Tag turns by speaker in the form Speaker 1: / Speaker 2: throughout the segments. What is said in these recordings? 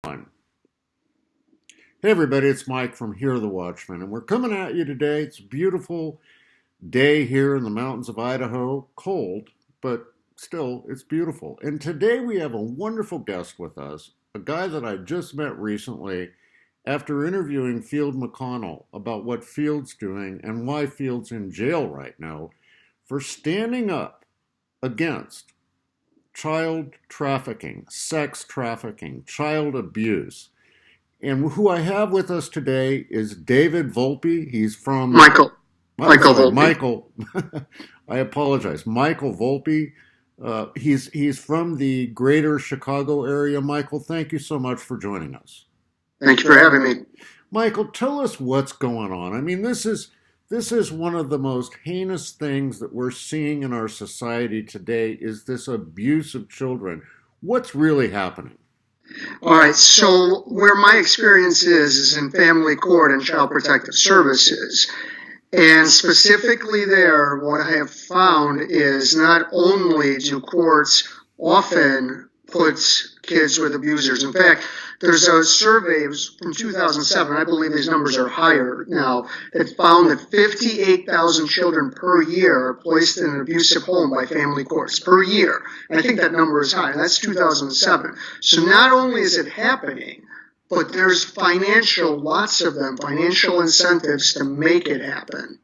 Speaker 1: Hey everybody, it's Mike from Here the Watchmen, and we're coming at you today. It's a beautiful day here in the mountains of Idaho. Cold, but still, it's beautiful. And today we have a wonderful guest with us, a guy that I just met recently after interviewing Field McConnell about what Field's doing and why Field's in jail right now for standing up against child trafficking, sex trafficking, child abuse. And who I have with us today is David VOLPE. He's from
Speaker 2: Michael VOLPE.
Speaker 1: Michael. I apologize. Michael VOLPE. He's from the greater Chicago area. Michael, thank you so much for joining us.
Speaker 2: Thank you for having me.
Speaker 1: Michael, tell us what's going on. I mean, this is one of the most heinous things that we're seeing in our society today is this abuse of children. What's really happening?
Speaker 2: All right, so where my experience is in family court and child protective services. And specifically there, what I have found is not only do courts often put kids with abusers. In fact, there's a survey from 2007, I believe these numbers are higher now, that found that 58,000 children per year are placed in an abusive home by family courts per year. And I think that number is high. That's 2007. So not only is it happening, but there's lots of them, financial incentives to make it happen.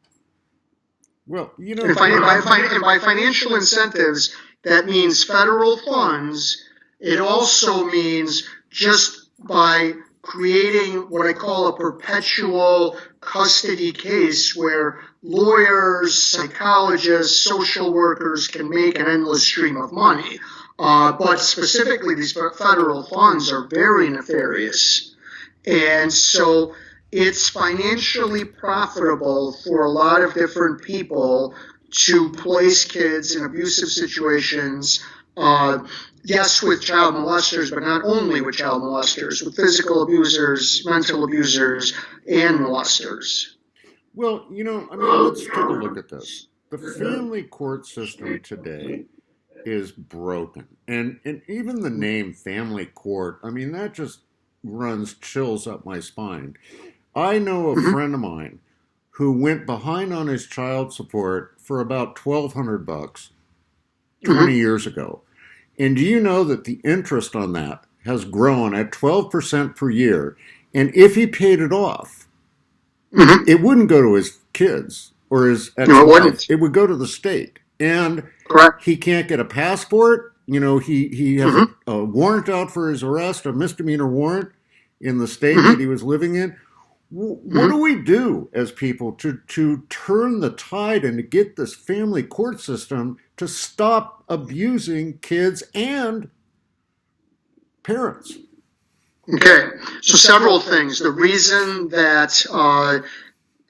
Speaker 1: Well, you know,
Speaker 2: and by financial incentives, that means federal funds. It also means just by creating what I call a perpetual custody case where lawyers, psychologists, social workers can make an endless stream of money. But specifically, these federal funds are very nefarious. And so it's financially profitable for a lot of different people to place kids in abusive situations. Yes, with child molesters, but not only with child molesters, with physical abusers, mental abusers, and molesters.
Speaker 1: Well, you know, I mean, let's take a look at this. The family court system today is broken. And even the name family court, I mean, that just runs chills up my spine. I know a friend of mine who went behind on his child support for about $1,200 20 years ago. And do you know that the interest on that has grown at 12% per year? And if he paid it off, it wouldn't go to his kids or his ex-wife. It would go to the state. And he can't get a passport. You know, he has a warrant out for his arrest, a misdemeanor warrant in the state that he was living in. What do we do as people to turn the tide and to get this family court system to stop abusing kids and parents?
Speaker 2: Okay, so several things. The reason that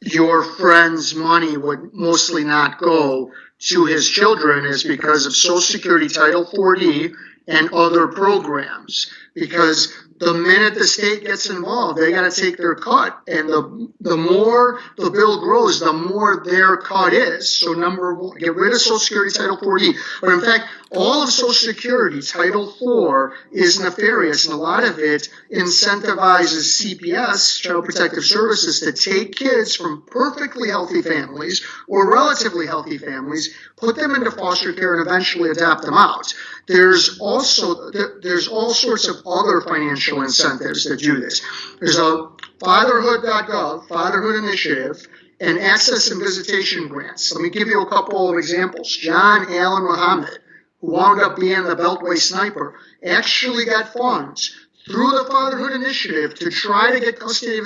Speaker 2: your friend's money would mostly not go to his children is because of Social Security Title 40 and other programs. Because the minute the state gets involved, they got to take their cut. And the more the bill grows, the more their cut is. So number one, get rid of Social Security Title 40. But in fact, all of Social Security Title 4 is nefarious, and a lot of it incentivizes CPS, Child Protective Services, to take kids from perfectly healthy families or relatively healthy families, put them into foster care, and eventually adopt them out. There's all sorts of other financial incentives that do this. There's a fatherhood.gov, Fatherhood Initiative, and access and visitation grants. Let me give you a couple of examples. John Allen Muhammad, who wound up being the Beltway sniper, actually got funds through the Fatherhood Initiative to try to get custody of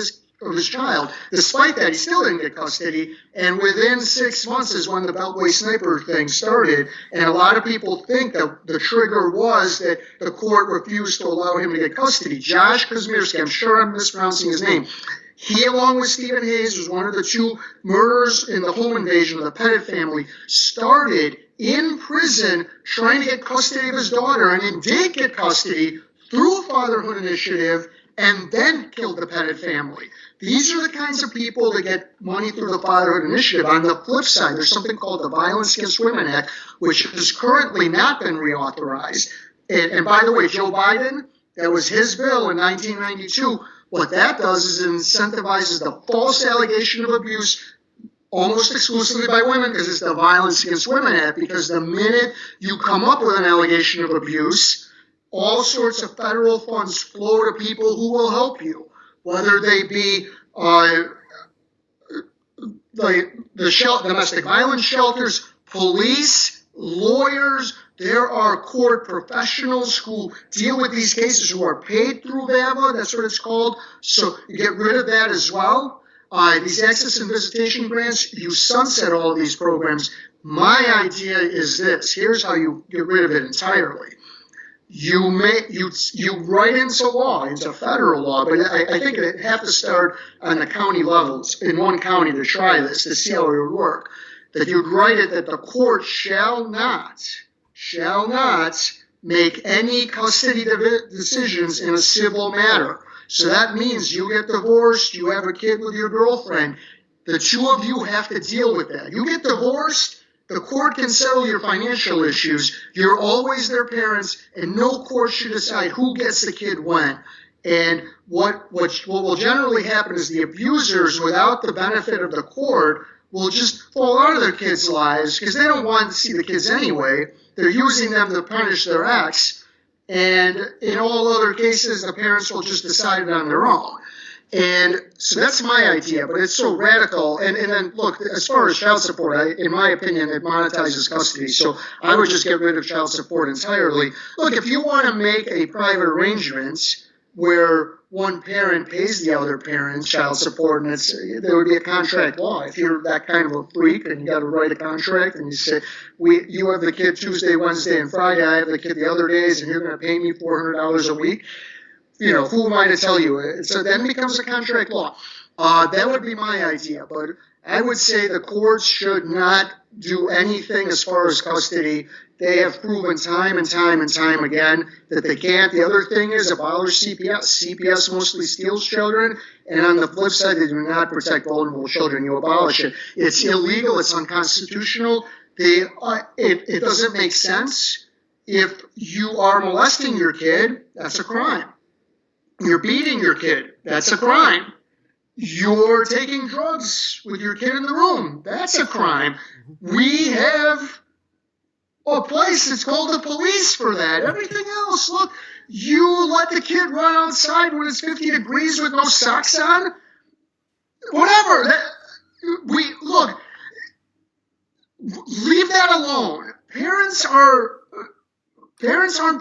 Speaker 2: his child. Despite that, he still didn't get custody, and within 6 months is when the Beltway sniper thing started, and a lot of people think that the trigger was that the court refused to allow him to get custody. Josh Kazmierski, I'm sure I'm mispronouncing his name, he, along with Stephen Hayes, was one of the two murderers in the home invasion of the Pettit family, started in prison trying to get custody of his daughter, and he did get custody through a Fatherhood Initiative, and then killed the Pettit family. These are the kinds of people that get money through the Fatherhood Initiative. On the flip side, there's something called the Violence Against Women Act, which has currently not been reauthorized. And by the way, Joe Biden That was his bill in 1992. What that does is it incentivizes the false allegation of abuse almost exclusively by women, because it's the Violence Against Women Act, because the minute you come up with an allegation of abuse, all sorts of federal funds flow to people who will help you, whether they be the domestic violence shelters, police, lawyers. There are court professionals who deal with these cases who are paid through VAVA. That's what it's called. So you get rid of that as well. These access and visitation grants, you sunset all of these programs. My idea is this. Here's how you get rid of it entirely. You write into law, into federal law, but I think it have to start on the county levels, in one county to try this, to see how it would work. That you'd write it that the court shall not make any custody decisions in a civil matter. So that means you get divorced, you have a kid with your girlfriend, the two of you have to deal with that. You get divorced, the court can settle your financial issues. You're always their parents, and no court should decide who gets the kid when. And what will generally happen is the abusers, without the benefit of the court, will just fall out of their kids' lives because they don't want to see the kids anyway. They're using them to punish their ex. And in all other cases, the parents will just decide it on their own. And so that's my idea, but it's so radical. And then, look, as far as child support, in my opinion, it monetizes custody. So I would just get rid of child support entirely. Look, if you want to make a private arrangement where one parent pays the other parent child support, and there would be a contract law. If you're that kind of a freak and you got to write a contract and you say, you have the kid Tuesday, Wednesday, and Friday, I have the kid the other days, and you're going to pay me $400 a week, who am I to tell you? So then it becomes a contract law. That would be my idea, but I would say the courts should not do anything as far as custody. They have proven time and time and time again that they can't. The other thing is abolish CPS. CPS mostly steals children, and on the flip side, they do not protect vulnerable children. You abolish it. It's illegal. It's unconstitutional. It doesn't make sense. If you are molesting your kid, that's a crime. You're beating your kid, that's a crime. You're taking drugs with your kid in the room, that's a crime. We have a place that's called the police for that. Everything else, look, you let the kid run outside when it's 50 degrees with no socks on, whatever. Leave that alone. Parents aren't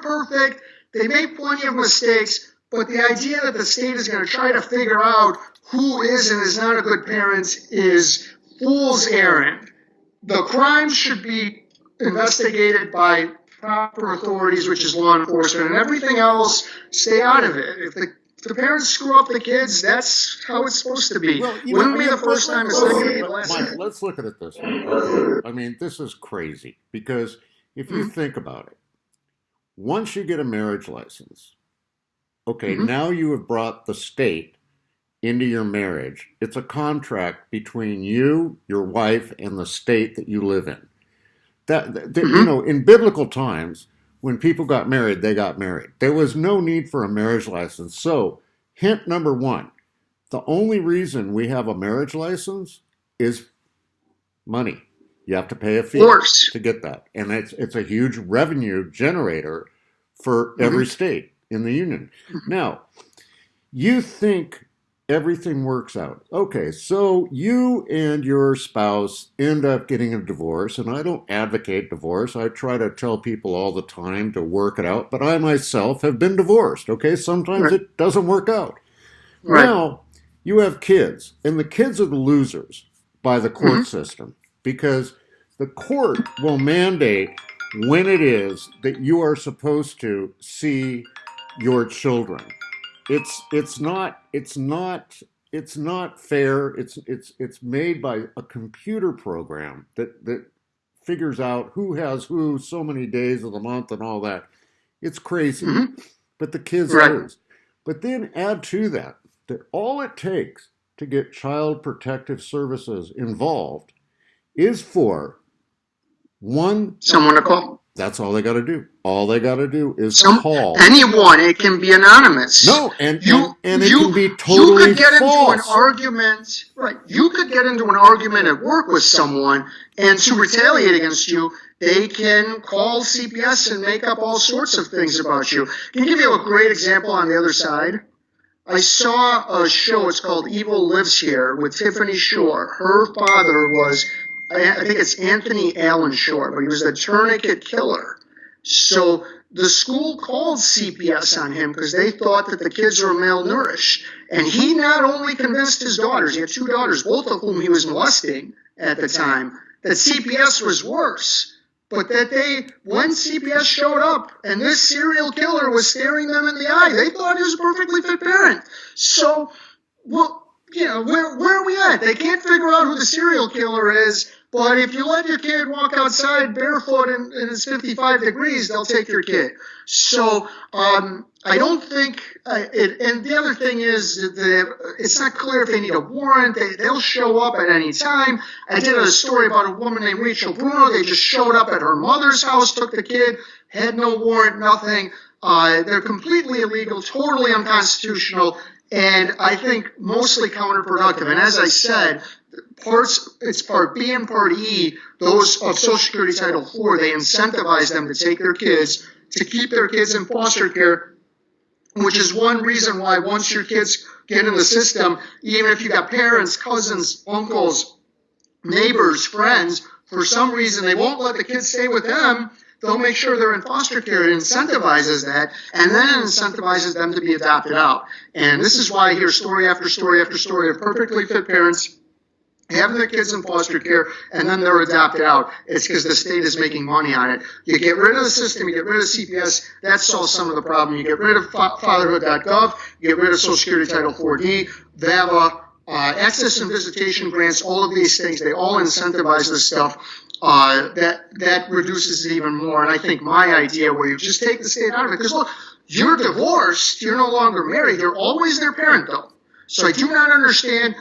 Speaker 2: perfect. They make plenty of mistakes. But the idea that the state is going to try to figure out who is and is not a good parent is fool's errand. The crime should be investigated by proper authorities, which is law enforcement, and everything else, stay out of it. If the parents screw up the kids, that's how it's supposed to be.
Speaker 1: Well,
Speaker 2: Wouldn't be the first time, it's not going to be the last
Speaker 1: Mike,
Speaker 2: time.
Speaker 1: let's look at it this way. Okay. I mean, this is crazy, because if you think about it, once you get a marriage license, okay, now you have brought the state into your marriage. It's a contract between you, your wife, and the state that you live in. In biblical times, when people got married, they got married. There was no need for a marriage license. So, hint number one, the only reason we have a marriage license is money. You have to pay a fee to get that. And it's a huge revenue generator for every state in the union. Now, you think everything works out. Okay, so you and your spouse end up getting a divorce, and I don't advocate divorce. I try to tell people all the time to work it out, but I myself have been divorced, okay? Sometimes it doesn't work out. Now, you have kids, and the kids are the losers by the court system, because the court will mandate when it is that you are supposed to see your children. It's not fair. It's made by a computer program that figures out who has who so many days of the month and all that. It's crazy. But the kids lose. But then add to that all it takes to get Child Protective Services involved is for someone to call. That's all they got to do. All they got to do is
Speaker 2: Some
Speaker 1: call.
Speaker 2: anyone. It can be anonymous.
Speaker 1: No, and
Speaker 2: You
Speaker 1: and it
Speaker 2: you
Speaker 1: can be
Speaker 2: you
Speaker 1: totally
Speaker 2: could get into an
Speaker 1: false.
Speaker 2: argument, right? You could get into an argument at work with someone, and to retaliate against you, they can call CPS and make up all sorts of things about you. Can I give you a great example on the other side? I saw a show, it's called Evil Lives Here, with Tiffany Shore. Her father was, I think it's Anthony Allen Shore, but he was the tourniquet killer. So the school called CPS on him because they thought that the kids were malnourished. And he not only convinced his daughters, he had two daughters, both of whom he was molesting at the time, that CPS was worse. But that when CPS showed up and this serial killer was staring them in the eye, they thought he was a perfectly fit parent. So, well, where are we at? They can't figure out who the serial killer is, but if you let your kid walk outside barefoot and it's 55 degrees, they'll take your kid. So, I don't think, and the other thing is that it's not clear if they need a warrant. They'll show up at any time. I did a story about a woman named Rachel Bruno. They just showed up at her mother's house, took the kid, had no warrant, nothing. They're completely illegal, totally unconstitutional, and I think mostly counterproductive. And as I said, it's Part B and Part E, those of Social Security Title IV, they incentivize them to take their kids, to keep their kids in foster care, which is one reason why once your kids get in the system, even if you got parents, cousins, uncles, neighbors, friends, for some reason they won't let the kids stay with them, they'll make sure they're in foster care. It incentivizes that, and then it incentivizes them to be adopted out. And this is why I hear story after story after story of perfectly fit parents having their kids in foster care, and then they're adopted out. It's because the state is making money on it. You get rid of the system, you get rid of CPS, that solves some of the problem. You get rid of fatherhood.gov, you get rid of Social Security Title 4D, VAVA, access and visitation grants, all of these things, they all incentivize this stuff. That reduces it even more. And I think my idea where you just take the state out of it, because look, you're divorced, you're no longer married, you're always their parent though. So I do not understand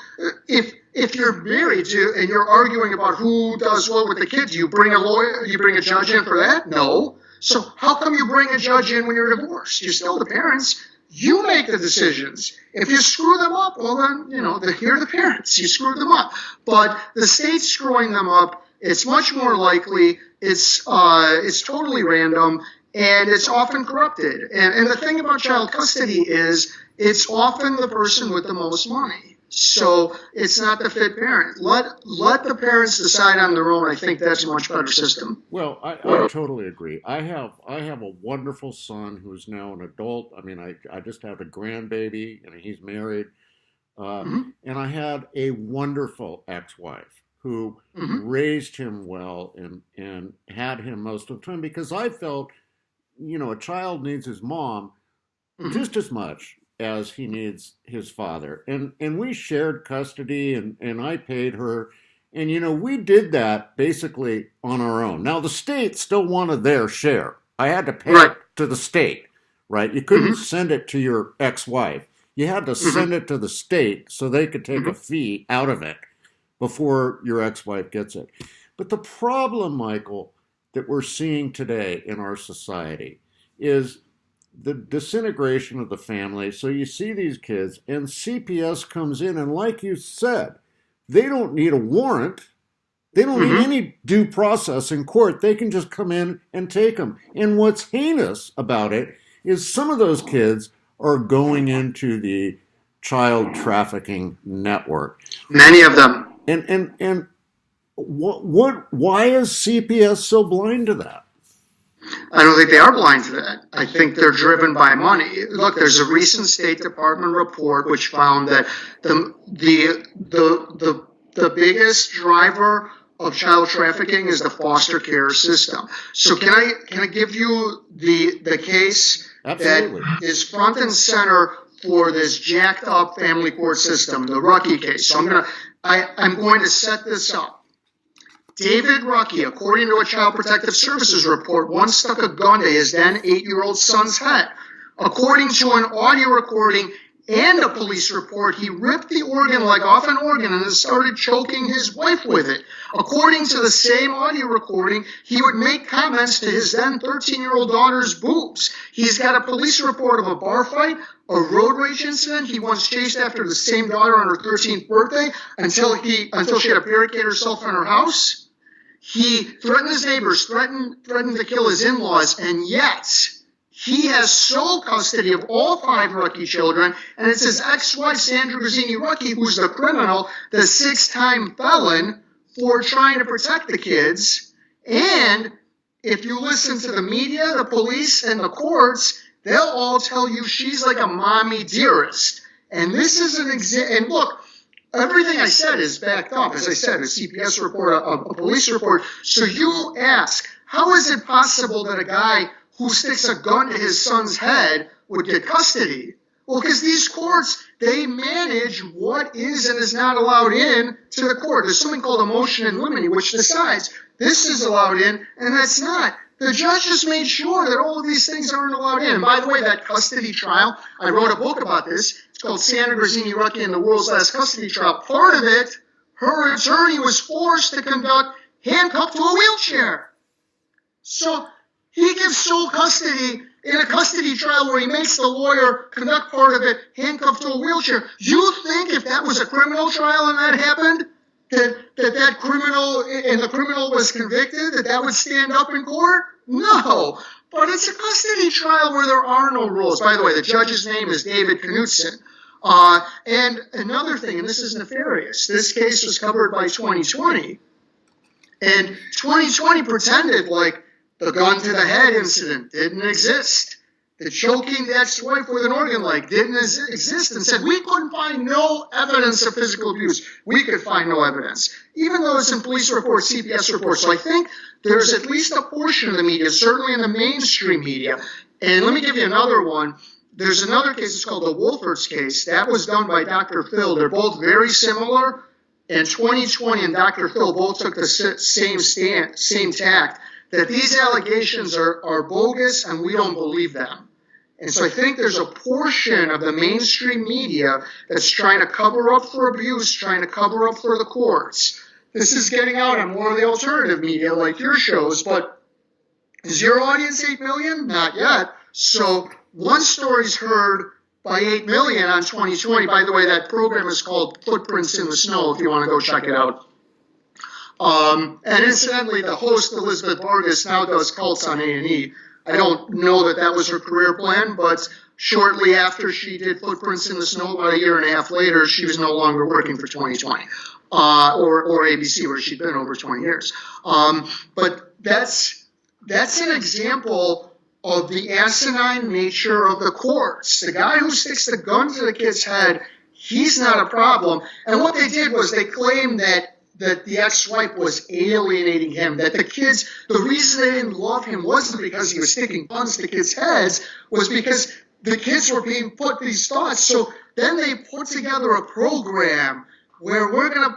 Speaker 2: if you're married and you're arguing about who does what with the kids, do you bring a lawyer, you bring a judge in for that? No. So how come you bring a judge in when you're divorced? You're still the parents. You make the decisions. If you screw them up, well then, you're the parents. You screwed them up. But the state's screwing them up. It's much more likely. It's totally random, and it's often corrupted. And the thing about child custody is it's often the person with the most money. So it's not the fit parent. Let the parents decide on their own. I think that's a much better system.
Speaker 1: Well, I totally agree. I have a wonderful son who's now an adult. I mean, I just had a grandbaby, and he's married. And I had a wonderful ex-wife who raised him well and had him most of the time, because I felt, a child needs his mom just as much as he needs his father. And we shared custody, and I paid her. And, we did that basically on our own. Now, the state still wanted their share. I had to pay it to the state, right? You couldn't send it to your ex-wife. You had to send it to the state so they could take a fee out of it before your ex-wife gets it. But the problem, Michael, that we're seeing today in our society is the disintegration of the family. So you see these kids, and CPS comes in, and like you said, they don't need a warrant. They don't need any due process in court. They can just come in and take them. And what's heinous about it is some of those kids are going into the child trafficking network.
Speaker 2: Many of them.
Speaker 1: And why is CPS so blind to that?
Speaker 2: I don't think they are blind to that. I think they're driven by money. Look, there's a recent State Department report which found that the biggest driver of child trafficking is the foster care system. So can I give you the case
Speaker 1: Absolutely.
Speaker 2: that is front and center for this jacked up family court system, the Rucky case. So I'm going to set this up. David Rucky, according to a Child Protective Services report, once stuck a gun to his then 8-year-old son's head. According to an audio recording, and a police report, he ripped the organ leg off an organ and then started choking his wife with it. According to the same audio recording, he would make comments to his then 13-year-old daughter's boobs. He's got a police report of a bar fight, a road rage incident. He once chased after the same daughter on her 13th birthday until she had to barricade herself in her house. He threatened his neighbors, threatened to kill his in-laws, and yet he has sole custody of all 5 Rucky children, and it's his ex-wife, Sandra Grazzini Rucky, who's the criminal, the 6-time felon, for trying to protect the kids. And if you listen to the media, the police, and the courts, they'll all tell you she's like a mommy dearest. And this is an example. And look, everything I said is backed up. As I said, a CPS report, a police report. So you ask, how is it possible that a guy who sticks a gun to his son's head would get custody? Well, because these courts, they manage what is and is not allowed in to the court. There's something called a motion in limine, which decides this is allowed in and that's not. The judge just made sure that all of these things aren't allowed in. And by the way, that custody trial, I wrote a book about this. It's called Sandra Grazzini Rucky and the World's Last Custody Trial. Part of it, her attorney was forced to conduct handcuffed to a wheelchair. So he gives sole custody in a custody trial where he makes the lawyer conduct part of it handcuffed to a wheelchair. You think if that was a criminal trial and that happened, that criminal and the criminal was convicted, that would stand up in court? No. But it's a custody trial where there are no rules. By the way, the judge's name is David Knutson. And another thing, and this is nefarious, this case was covered by 2020. And 2020 pretended like the gun to the head incident didn't exist. The choking the ex-wife with an organ leg didn't exist, and said we couldn't find no evidence of physical abuse. We could find no evidence, even though it's in police reports, CPS reports. So I think there's at least a portion of the media, certainly in the mainstream media. And let me give you another one. There's another case, it's called the Wolferts case. That was done by Dr. Phil. They're both very similar. And 2020 and Dr. Phil both took the same tact, that these allegations are bogus and we don't believe them. And so I think there's a portion of the mainstream media that's trying to cover up for abuse, trying to cover up for the courts. This is getting out on more of the alternative media like your shows, but is your audience 8 million? Not yet. So one story's heard by 8 million on 2020. By the way, that program is called Footprints in the Snow if you want to go check it out. And incidentally, the host, Elizabeth Vargas, now does cults on A&E. I don't know that was her career plan, but shortly after she did Footprints in the Snow, about a year and a half later, she was no longer working for 2020 or ABC, where she'd been over 20 years. But that's an example of the asinine nature of the courts. The guy who sticks the gun to the kid's head, he's not a problem. And what they did was they claimed that the ex-wife was alienating him, that the kids, the reason they didn't love him wasn't because he was sticking guns to kids' heads, was because the kids were being put these thoughts. So then they put together a program where we're going to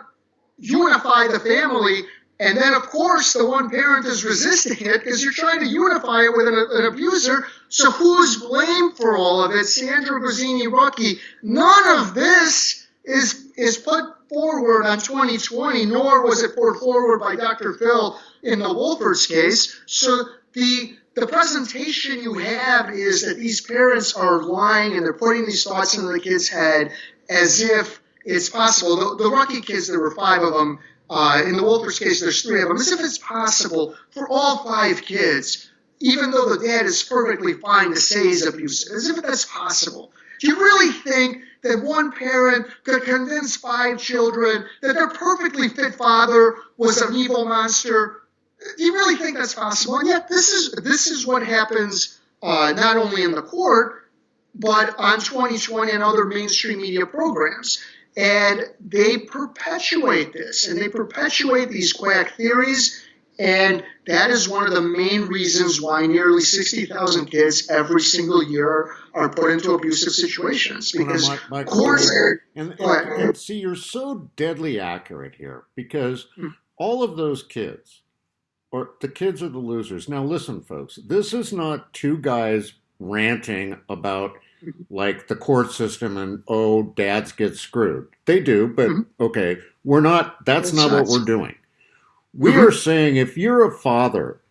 Speaker 2: unify the family. And then, of course, the one parent is resisting it because you're trying to unify it with an abuser. So who's blamed for all of it? Sandra Grazzini Rucky. None of this is put forward on 2020, nor was it put forward by Dr. Phil in the Wolferts case. So the presentation you have is that these parents are lying and they're putting these thoughts into the kid's head as if it's possible. The Rucky kids, there were 5 of them. In the Wolferts case, there's 3 of them. As if it's possible for all 5 kids, even though the dad is perfectly fine to say he's abusive, as if that's possible. Do you really think that one parent could convince 5 children that their perfectly fit father was an evil monster? Do you really think that's possible? And yet this is what happens not only in the court, but on 2020 and other mainstream media programs. And they perpetuate this, and they perpetuate these quack theories. And that is one of the main reasons why nearly 60,000 kids every single year are put into abusive situations. Because courts
Speaker 1: and see, you're so deadly accurate here, because all of those kids, or the kids are the losers. Now listen, folks, this is not 2 guys ranting about like the court system and, oh, dads get screwed. They do, but
Speaker 2: Mm-hmm.
Speaker 1: okay, we're not, that's
Speaker 2: Both
Speaker 1: not what we're
Speaker 2: sides.
Speaker 1: doing. We are
Speaker 2: Mm-hmm.
Speaker 1: saying if you're a father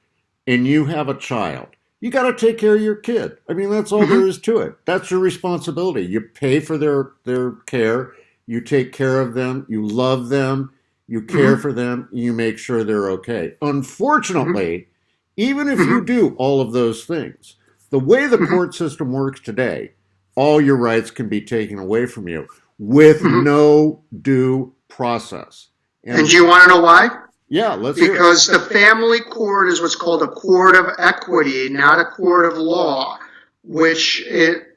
Speaker 1: and you have a child, you got to take care of your kid. I mean, that's all there
Speaker 2: Mm-hmm.
Speaker 1: is to it. That's your responsibility. You pay for their care, you take care of them, you love them, you care
Speaker 2: Mm-hmm.
Speaker 1: for them, you make sure they're okay.
Speaker 2: Mm-hmm.
Speaker 1: Unfortunately, even if you
Speaker 2: Mm-hmm.
Speaker 1: do all of those things, the way the
Speaker 2: Mm-hmm.
Speaker 1: court system works today, all your rights can be taken away from you with
Speaker 2: Mm-hmm.
Speaker 1: no due process.
Speaker 2: And
Speaker 1: And
Speaker 2: do you want to know why?
Speaker 1: yeah, let's hear it.
Speaker 2: Because the family court is what's called a court of equity, not a court of law, which it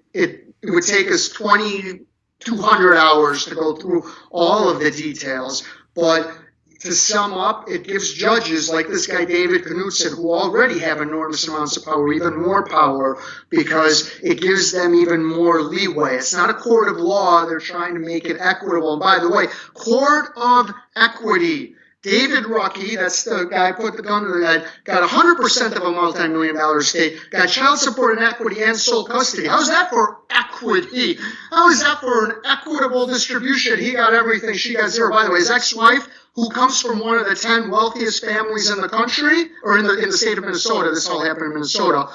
Speaker 2: would take us 2,200 hours to go through all of the details. But to sum up, it gives judges like this guy David Knudsen, who already have enormous amounts of power, even more power, because it gives them even more leeway. It's not a court of law. They're trying to make it equitable. And by the way, court of equity. David Rucky, that's the guy who put the gun to the head, got 100% of a multi-million-dollar estate, got child support and equity and sole custody. How's that for equity? How is that for an equitable distribution? He got everything, she got zero. By the way, his ex-wife, who comes from one of the 10 wealthiest families in the country, or in the state of Minnesota, this all happened in Minnesota,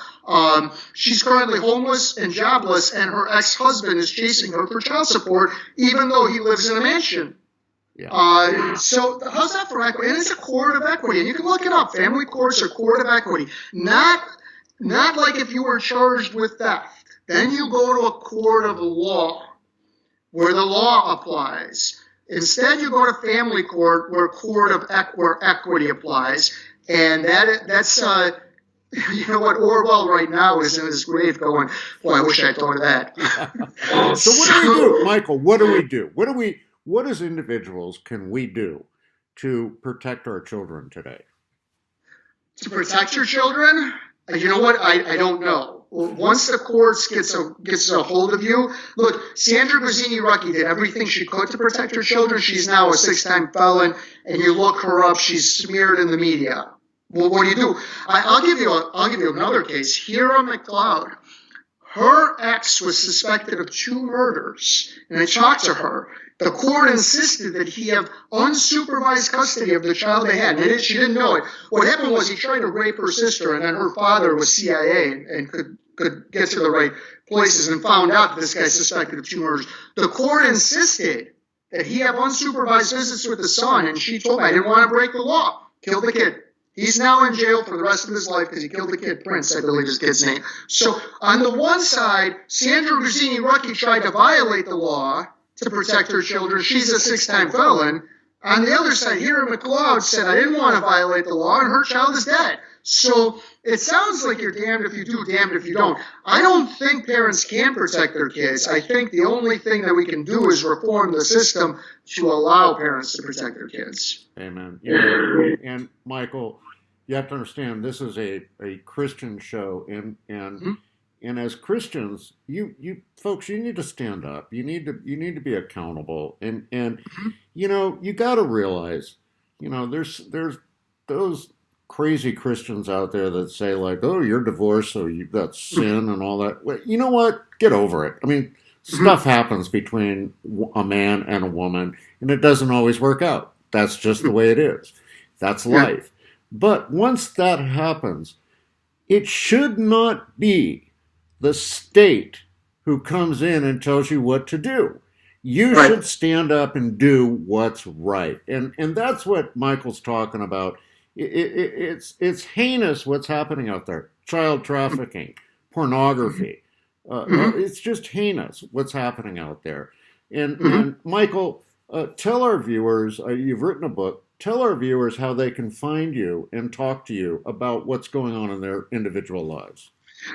Speaker 2: she's currently homeless and jobless, and her ex-husband is chasing her for child support, even though he lives in a mansion.
Speaker 1: Yeah.
Speaker 2: So how's that for equity? And it's a court of equity, and you can look it up. Family courts are court of equity. Not like if you were charged with theft. Then you go to a court of law where the law applies. Instead, you go to family court where where equity applies, and that's you know what, Orwell right now is in his grave going, boy, I wish I thought of that.
Speaker 1: So what do we do, Michael? What do we do? What as individuals can we do to protect our children today?
Speaker 2: To protect your children? You know what? I don't know. Once the courts gets a hold of you, look, Sandra Grazzini Rucky did everything she could to protect her children. She's now a 6-time felon, and you look her up, she's smeared in the media. Well, what do you do? I'll give you another case. Hira McLeod. Her ex was suspected of 2 murders, and I talked to her. The court insisted that he have unsupervised custody of the child they had. And she didn't know it. What happened was he tried to rape her sister, and then her father was CIA and could get to the right places and found out that this guy suspected of 2 murders. The court insisted that he have unsupervised visits with the son, and she told me, I didn't want to break the law. Kill the kid. He's now in jail for the rest of his life because he killed the kid, Prince, I believe his kid's name. So on the one side, Sandra Grazzini Rucky tried to violate the law to protect her children. She's a 6-time felon. On the other side, Hira McLeod said, I didn't want to violate the law, and her child is dead. So it sounds like you're damned if you do, damned if you don't. I don't think parents can protect their kids. I think the only thing that we can do is reform the system to allow parents to protect their kids.
Speaker 1: Amen. Yeah. And Michael, you have to understand this is a Christian show, and as Christians, you folks, you need to stand up. You need to be accountable, and you got to realize, there's those crazy Christians out there that say like, oh, you're divorced, so you've got sin and all that. Well, you know what? Get over it. I mean, stuff happens between a man and a woman, and it doesn't always work out. That's just the way it is. That's life. But once that happens, it should not be the state who comes in and tells you what to do. You should stand up and do what's right. And that's what Michael's talking about. It's heinous what's happening out there. Child trafficking, pornography. It's just heinous what's happening out there. And Michael, tell our viewers, you've written a book, tell our viewers how they can find you and talk to you about what's going on in their individual lives.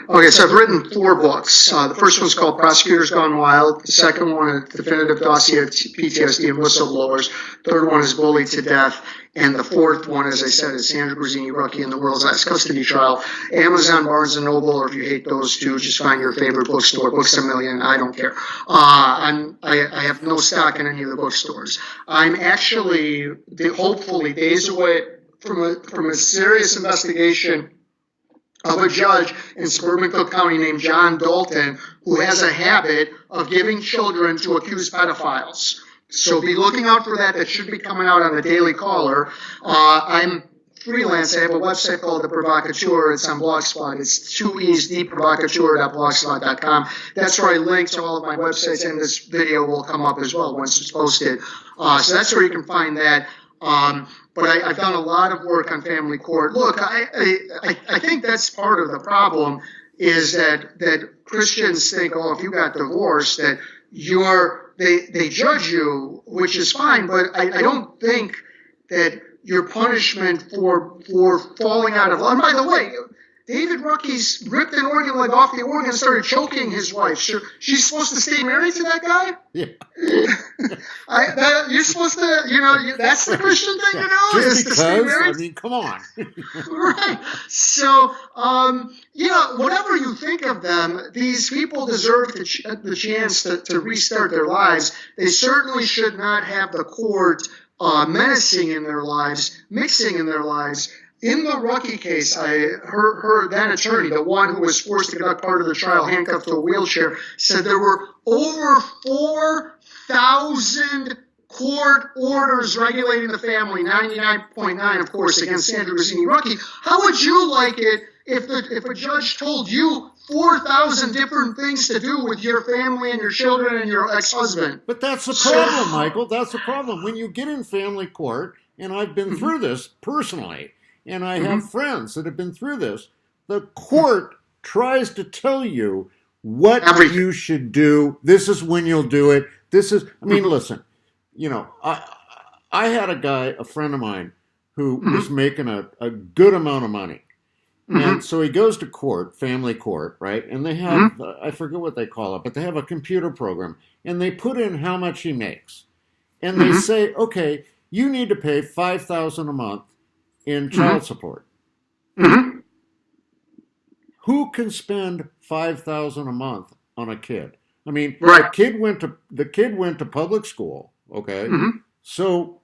Speaker 2: Okay, so I've written 4 books. The first one's called Prosecutors Gone Wild. The second one, Definitive Dossier of PTSD and Whistleblowers. Third one is Bullied to Death. And the fourth one, as I said, is Sandra Grazzini Rucky and the World's Last Custody Trial. Amazon, Barnes & Noble, or if you hate those two, just find your favorite bookstore. Books A Million, I don't care. I have no stock in any of the bookstores. I'm actually, hopefully, days away from a serious investigation of a judge in suburban Cook County named John Dalton, who has a habit of giving children to accused pedophiles. So be looking out for that. That should be coming out on the Daily Caller. I'm freelance. I have a website called The Provocateur. It's on Blogspot. It's 2E's, theprovocateur.blogspot.com. That's where I link to all of my websites, and this video will come up as well once it's posted. So that's where you can find that. But I've done a lot of work on family court. Look, I think that's part of the problem is that Christians think, oh, if you got divorced, that they judge you, which is fine, but I don't think that your punishment for falling out of love. And by the way, David Rucky's ripped an organ leg off the organ and started choking his wife. She's supposed to stay married to that guy?
Speaker 1: Yeah.
Speaker 2: You're supposed to, that's the Christian thing to know?
Speaker 1: Just because, I mean, come on.
Speaker 2: Right. So, whatever you think of them, these people deserve the chance to restart their lives. They certainly should not have the court menacing in their lives, mixing in their lives. In the Rucky case, I heard that attorney, the one who was forced to conduct part of the trial, handcuffed to a wheelchair, said there were over 4,000 court orders regulating the family, 99.9, of course, against Sandra Grazzini Rucky. How would you like it if a judge told you 4,000 different things to do with your family and your children and your ex-husband?
Speaker 1: But that's the problem, Michael. That's the problem. When you get in family court, and I've been through this personally, and I have friends that have been through this, the court tries to tell you what you should do. This is when you'll do it. Listen, I had a friend of mine who was making a good amount of money. And so he goes to court, family court, right? And they have, I forget what they call it, but they have a computer program. And they put in how much he makes. And they say, okay, you need to pay $5,000 a month in child support. Who can spend $5,000 a month on a kid? I mean, the kid went to public school, okay? So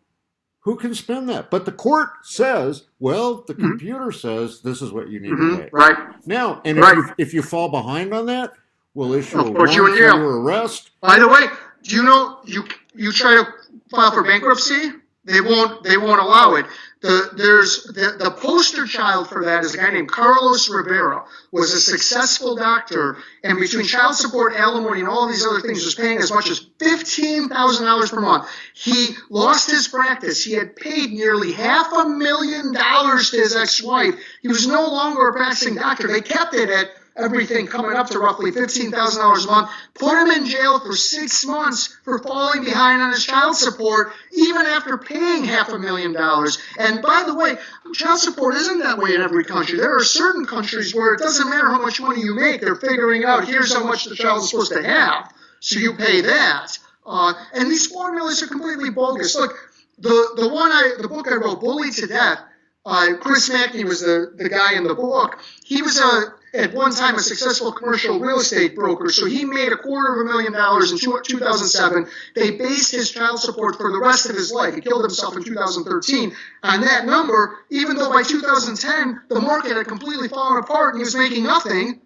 Speaker 1: who can spend that? But the court says, well, the computer says this is what you need to pay.
Speaker 2: Right.
Speaker 1: Now, and if you fall behind on that, we'll issue a
Speaker 2: warrant for
Speaker 1: your arrest.
Speaker 2: By the way, do you know you try to file for bankruptcy? They won't allow it. The poster child for that is a guy named Carlos Rivera, was a successful doctor, and between child support, alimony, and all these other things, was paying as much as $15,000 per month. He lost his practice. He had paid nearly $500,000 to his ex-wife. He was no longer a practicing doctor. They kept it at everything coming up to roughly $15,000 a month, put him in jail for 6 months for falling behind on his child support, even after paying $500,000. And by the way, child support isn't that way in every country. There are certain countries where it doesn't matter how much money you make. They're figuring out, here's how much the child is supposed to have, so you pay that. And these formulas are completely bogus. Look, the book I wrote, Bullied to Death, Chris Mackey was the guy in the book. He was at one time a successful commercial real estate broker, so he made $250,000 in 2007. They based his child support for the rest of his life. He killed himself in 2013 on that number, even though by 2010 the market had completely fallen apart and he was making nothing.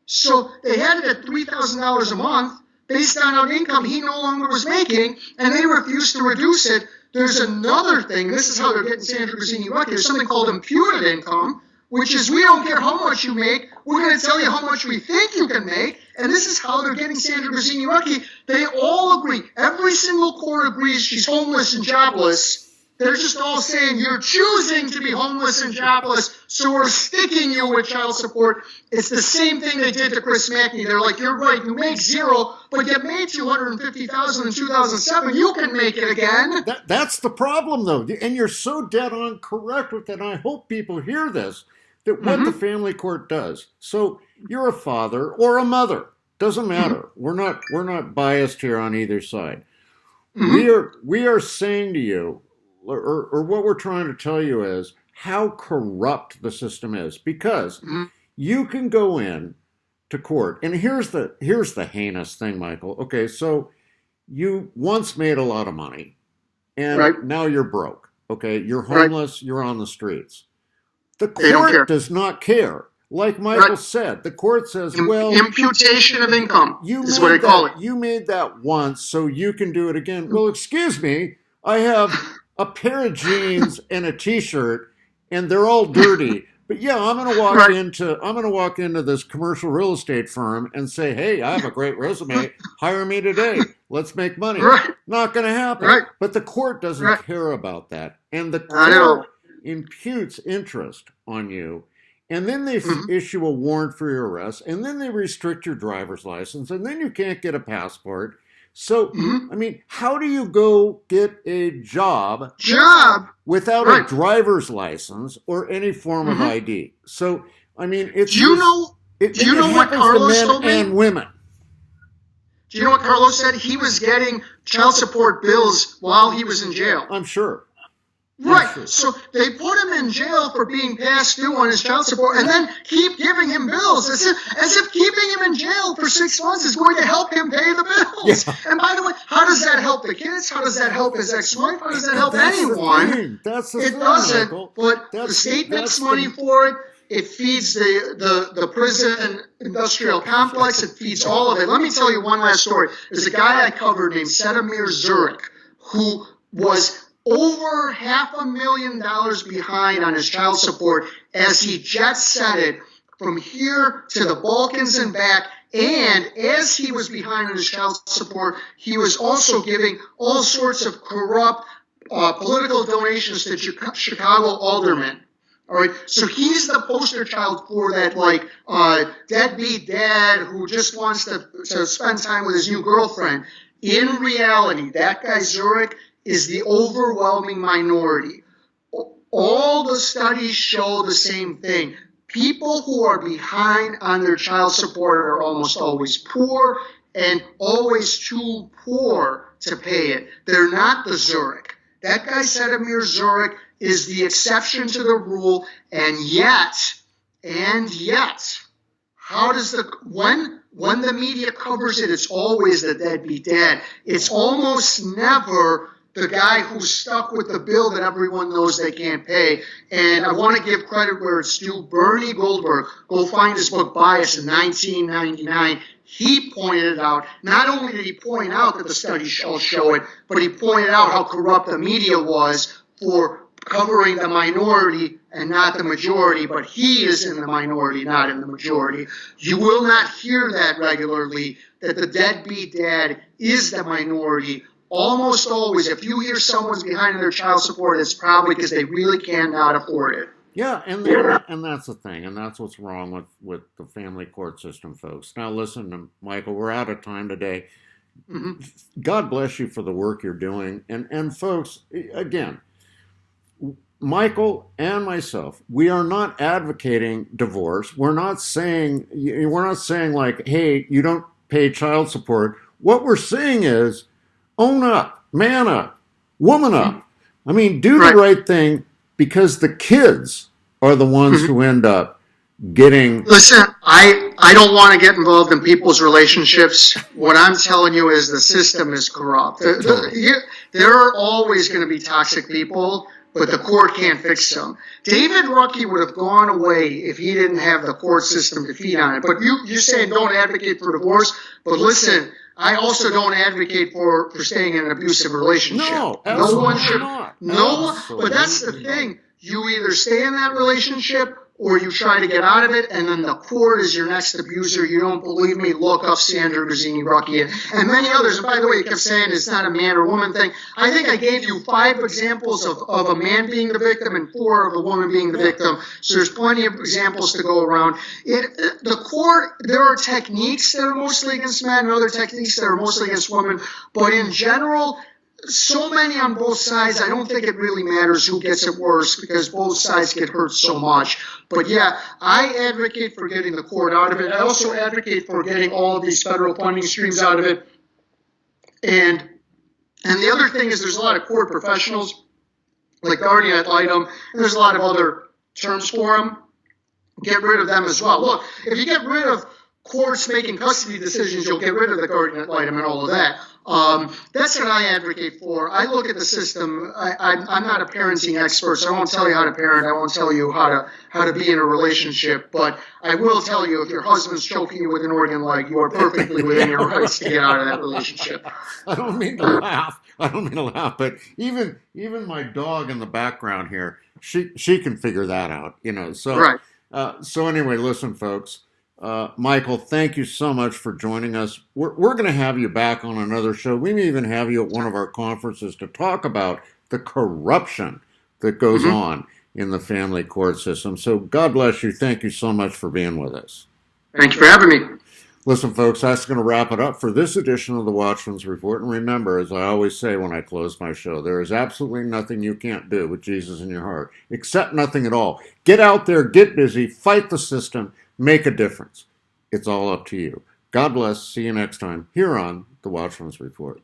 Speaker 2: So they had it at $3,000 a month based on an income he no longer was making, and they refused to reduce it. There's another thing. This is how they're getting Sandra Grazzini Rucky. There's something called imputed income, which is we don't care how much you make. We're going to tell you how much we think you can make. And this is how they're getting Sandra Grazzini Rucky. They all agree. Every single court agrees she's homeless and jobless. They're just all saying you're choosing to be homeless and jobless, so we're sticking you with child support. It's the same thing they did to Chris Mackey. They're like, you're right, you make zero, but you made $250,000 in 2007. You can make it again.
Speaker 1: That's the problem, though, and you're so dead on correct with it. And I hope people hear this. That what the family court does. So you're a father or a mother. Doesn't matter. We're not biased here on either side. We are saying to you, or what we're trying to tell you is how corrupt the system is, because you can go in to court, and here's the heinous thing, Michael. Okay, so you once made a lot of money, and now you're broke. Okay, you're homeless. You're on the streets. The court does not care. like Michael said, the court says, well,
Speaker 2: imputation of income is what they call it.
Speaker 1: You made that once, so you can do it again. Well, excuse me, I have a pair of jeans and a T-shirt, and they're all dirty. But yeah, I'm going to walk into this commercial real estate firm and say, hey, I have a great resume. Hire me today. Let's make money. Not going to happen. But the court doesn't care about that, and the court imputes interest on you. And then they issue a warrant for your arrest, and then they restrict your driver's license, and then you can't get a passport. So, I mean, how do you go get a job without a driver's license or any form of ID? So, I mean, it's
Speaker 2: do you know what Carlos told me?
Speaker 1: And women.
Speaker 2: Do you know what Carlos said? He was getting child support bills while he was in jail.
Speaker 1: I'm sure.
Speaker 2: Right, so they put him in jail for being past due on his child support and then keep giving him bills as if keeping him in jail for 6 months is going to help him pay the bills. Yeah. And by the way, how does that help the kids? How does that help his ex-wife? How does that help anyone? It doesn't, Michael. But the state makes money for it. It feeds the prison industrial complex. It feeds all of it. Let me tell you one last story. There's a guy I covered named Sedimir Zurich who was over $500,000 behind on his child support as he jet set it from here to the Balkans and back. And as he was behind on his child support, he was also giving all sorts of corrupt political donations to Chicago aldermen. All right, so he's the poster child for that, like, deadbeat dad who just wants to spend time with his new girlfriend. In reality, that guy Zurich is the overwhelming minority. All the studies show the same thing. People who are behind on their child support are almost always poor and always too poor to pay it. They're not the Zurich. That guy, Sedimir Zurich, is the exception to the rule, and yet, how does when the media covers it, it's always the deadbeat dad. It's almost never the guy who's stuck with the bill that everyone knows they can't pay. And I want to give credit where it's due. Bernie Goldberg, go find his book Bias in 1999. He pointed out, not only did he point out that the studies all show it, but he pointed out how corrupt the media was for covering the minority and not the majority, but he is in the minority, not in the majority. You will not hear that regularly, that the deadbeat dad is the minority. Almost always, if you hear someone's behind on their child support, it's probably because they really cannot afford it.
Speaker 1: Yeah, and that's the thing, and that's what's wrong with the family court system, folks. Now listen, Michael, we're out of time today. God bless you for the work you're doing. And folks, again, Michael and myself, we are not advocating divorce. We're not saying like, hey, you don't pay child support. What we're saying is own up, man up, woman up. I mean, do the right thing, because the kids are the ones who end up getting...
Speaker 2: Listen, I don't want to get involved in people's relationships. What I'm telling you is the system is corrupt. There are always going to be toxic people, but the court can't fix them. David Ruckey would have gone away if he didn't have the court system to feed on it. But you're saying don't advocate for divorce, but listen, I also don't advocate for staying in an abusive relationship.
Speaker 1: No one should.
Speaker 2: But that's the thing. You either stay in that relationship or you try to get out of it, and then the court is your next abuser. You don't believe me? Look up Sandra Grazzini Ruckey and many others. And by the way, you kept saying it's not a man or woman thing. I think I gave you 5 examples of a man being the victim and 4 of a woman being the victim. So there's plenty of examples to go around. The court, there are techniques that are mostly against men and other techniques that are mostly against women. But in general, so many on both sides, I don't think it really matters who gets it worse, because both sides get hurt so much. But yeah, I advocate for getting the court out of it. I also advocate for getting all of these federal funding streams out of it. And the other thing is there's a lot of court professionals, like guardian ad litem, and there's a lot of other terms for them. Get rid of them as well. Look, if you get rid of courts making custody decisions, you'll get rid of the guardian ad litem and all of that. That's what I advocate for. I look at the system. I'm not a parenting expert, so I won't tell you how to parent. I won't tell you how to be in a relationship. But I will tell you, if your husband's choking you with an organ leg, you are perfectly within your rights to get out of that relationship.
Speaker 1: I don't mean to laugh. But even my dog in the background here, she can figure that out. So
Speaker 2: Right.
Speaker 1: So anyway, listen, folks. Michael, thank you so much for joining us. We're going to have you back on another show. We may even have you at one of our conferences to talk about the corruption that goes on in the family court system. So God bless you. Thank you so much for being with us.
Speaker 2: Thank you for having me.
Speaker 1: Listen, folks, that's going to wrap it up for this edition of the Watchman's Report. And remember, as I always say when I close my show, there is absolutely nothing you can't do with Jesus in your heart, except nothing at all. Get out there, get busy, fight the system, make a difference. It's all up to you. God bless. See you next time here on the Watchman's Report.